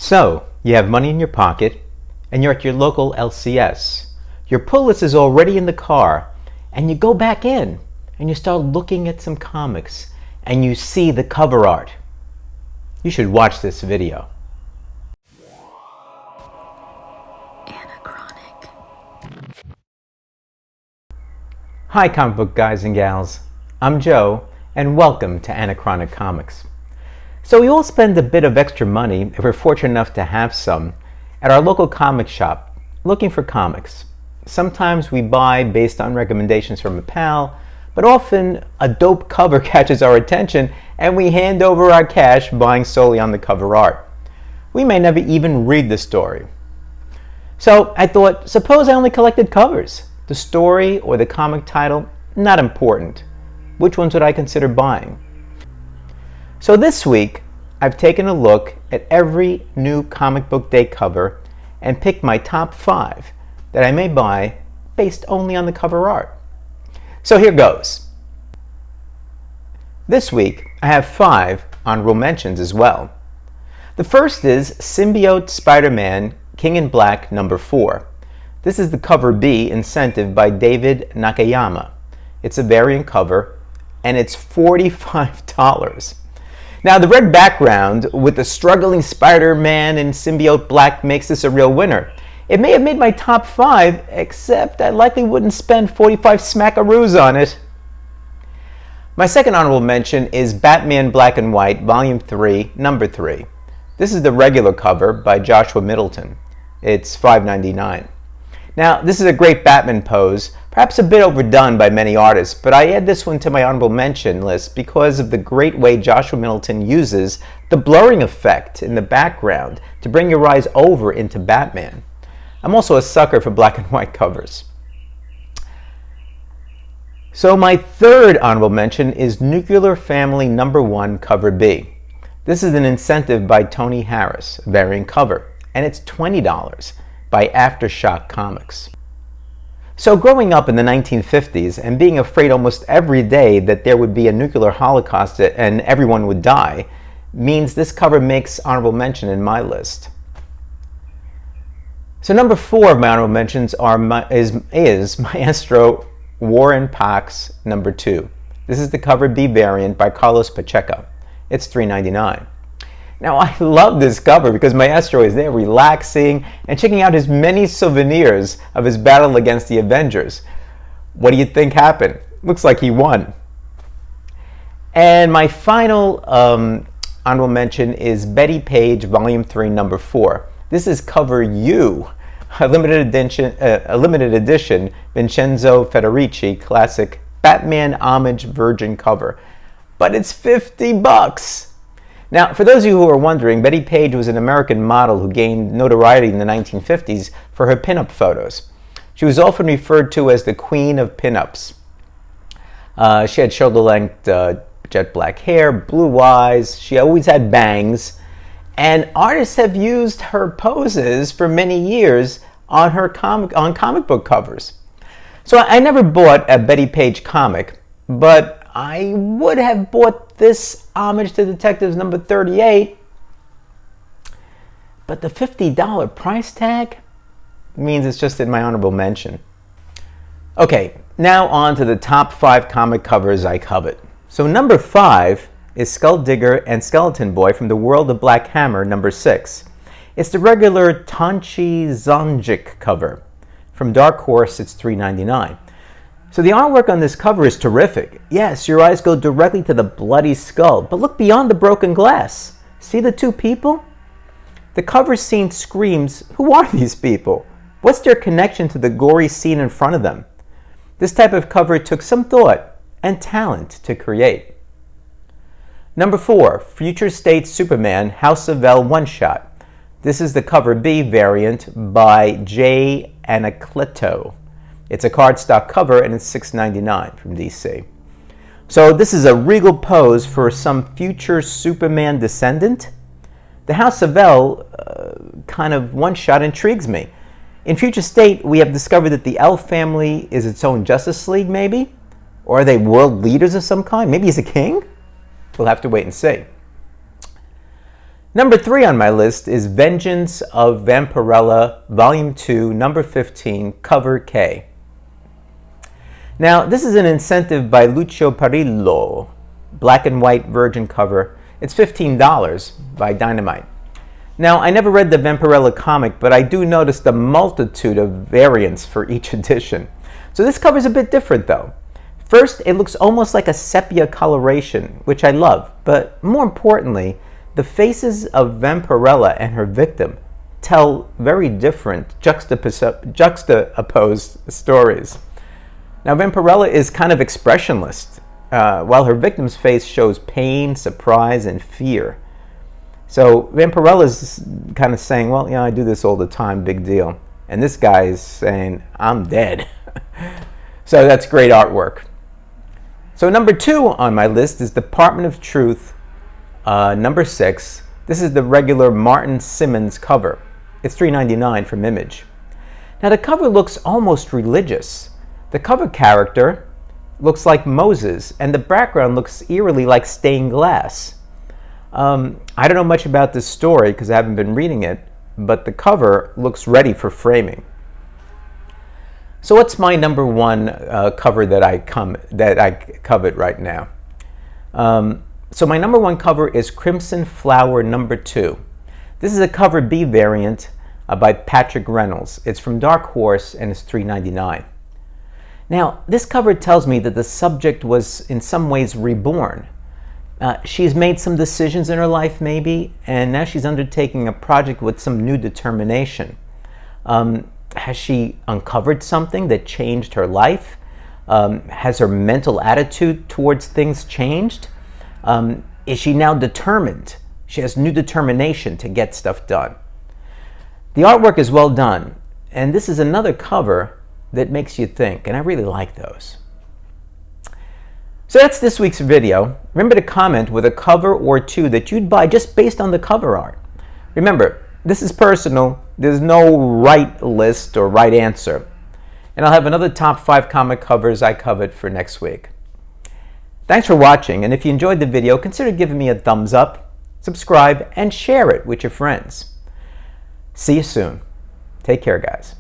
So, you have money in your pocket, and you're at your local LCS. Your pull list is already in the car, and you go back in, and you start looking at some comics, and you see the cover art. You should watch this video. Hi comic book guys and gals, I'm Joe, and welcome to Anachronic Comics. So we all spend a bit of extra money, if we're fortunate enough to have some, at our local comic shop, looking for comics. Sometimes we buy based on recommendations from a pal, but often a dope cover catches our attention and we hand over our cash buying solely on the cover art. We may never even read the story. So I thought, suppose I only collected covers. The story or the comic title, not important. Which ones would I consider buying? So this week, I've taken a look at every new comic book day cover and picked my top 5 that I may buy based only on the cover art. So here goes. This week, I have 5 honorable mentions as well. The first is Symbiote Spider-Man King in Black #4. This is the cover B incentive by David Nakayama. It's a variant cover and it's $45. Now the red background with the struggling Spider-Man and Symbiote Black makes this a real winner. It may have made my top 5, except I likely wouldn't spend 45 smackaroos on it. My second honorable mention is Batman Black and White Volume 3, Number 3. This is the regular cover by Joshua Middleton. It's $5.99. Now, this is a great Batman pose, perhaps a bit overdone by many artists, but I add this one to my honorable mention list because of the great way Joshua Middleton uses the blurring effect in the background to bring your eyes over into Batman. I'm also a sucker for black and white covers. So my third honorable mention is Nuclear Family #1 Cover B. This is an incentive by Tony Harris, a variant cover, and it's $20 by Aftershock Comics. So growing up in the 1950s and being afraid almost every day that there would be a nuclear holocaust and everyone would die means this cover makes honorable mention in my list. So number 4 of my honorable mentions is Maestro War and Pax #2. This is the cover B variant by Carlos Pacheco. It's $3.99. Now I love this cover because Maestro is there relaxing and checking out his many souvenirs of his battle against the Avengers. What do you think happened? Looks like he won. And my final honorable mention is Betty Page Volume 3 #4. This is cover U, a limited edition Vincenzo Federici classic Batman homage virgin cover. But it's $50. Now, for those of you who are wondering, Betty Page was an American model who gained notoriety in the 1950s for her pinup photos. She was often referred to as the Queen of Pinups. She had shoulder-length jet black hair, blue eyes, she always had bangs, and artists have used her poses for many years on comic book covers. So I never bought a Betty Page comic, but I would have bought this homage to Detectives #38, but the $50 price tag means it's just in my honorable mention. Okay, now on to the top 5 comic covers I covet. So number 5 is Skull Digger and Skeleton Boy from the World of Black Hammer #6. It's the regular Tonchi Zonjic cover. From Dark Horse, it's $3.99. So the artwork on this cover is terrific. Yes, your eyes go directly to the bloody skull, but look beyond the broken glass. See the 2 people? The cover scene screams, who are these people? What's their connection to the gory scene in front of them? This type of cover took some thought and talent to create. Number 4, Future State Superman House of L one-shot. This is the cover B variant by Jay Anacleto. It's a cardstock cover and it's $6.99 from DC. So this is a regal pose for some future Superman descendant. The House of L kind of one-shot intrigues me. In Future State, we have discovered that the L family is its own Justice League, maybe? Or are they world leaders of some kind? Maybe he's a king? We'll have to wait and see. Number 3 on my list is Vengeance of Vampirella, Volume 2, Number 15, Cover K. Now, this is an incentive by Lucio Parillo, black and white virgin cover. It's $15 by Dynamite. Now, I never read the Vampirella comic, but I do notice the multitude of variants for each edition. So this cover's a bit different, though. First, it looks almost like a sepia coloration, which I love, but more importantly, the faces of Vampirella and her victim tell very different, juxtaposed stories. Now, Vampirella is kind of expressionless, while her victim's face shows pain, surprise, and fear. So Vampirella's kind of saying, well, I do this all the time, big deal. And this guy is saying, I'm dead. So that's great artwork. So number 2 on my list is Department of Truth, number 6. This is the regular Martin Simmons cover. It's $3.99 from Image. Now the cover looks almost religious. The cover character looks like Moses, and the background looks eerily like stained glass. I don't know much about this story because I haven't been reading it, but the cover looks ready for framing. So what's my number 1 cover that I covet right now? So my number 1 cover is Crimson Flower number 2. This is a cover B variant by Patrick Reynolds. It's from Dark Horse and it's $3.99. Now, this cover tells me that the subject was in some ways reborn. She's made some decisions in her life, maybe, and now she's undertaking a project with some new determination. Has she uncovered something that changed her life? Has her mental attitude towards things changed? Is she now determined? She has new determination to get stuff done. The artwork is well done, and this is another cover that makes you think, and I really like those. So that's this week's video. Remember to comment with a cover or 2 that you'd buy just based on the cover art. Remember, this is personal. There's no right list or right answer. And I'll have another top 5 comic covers I covet for next week. Thanks for watching, and if you enjoyed the video, consider giving me a thumbs up, subscribe, and share it with your friends. See you soon. Take care, guys.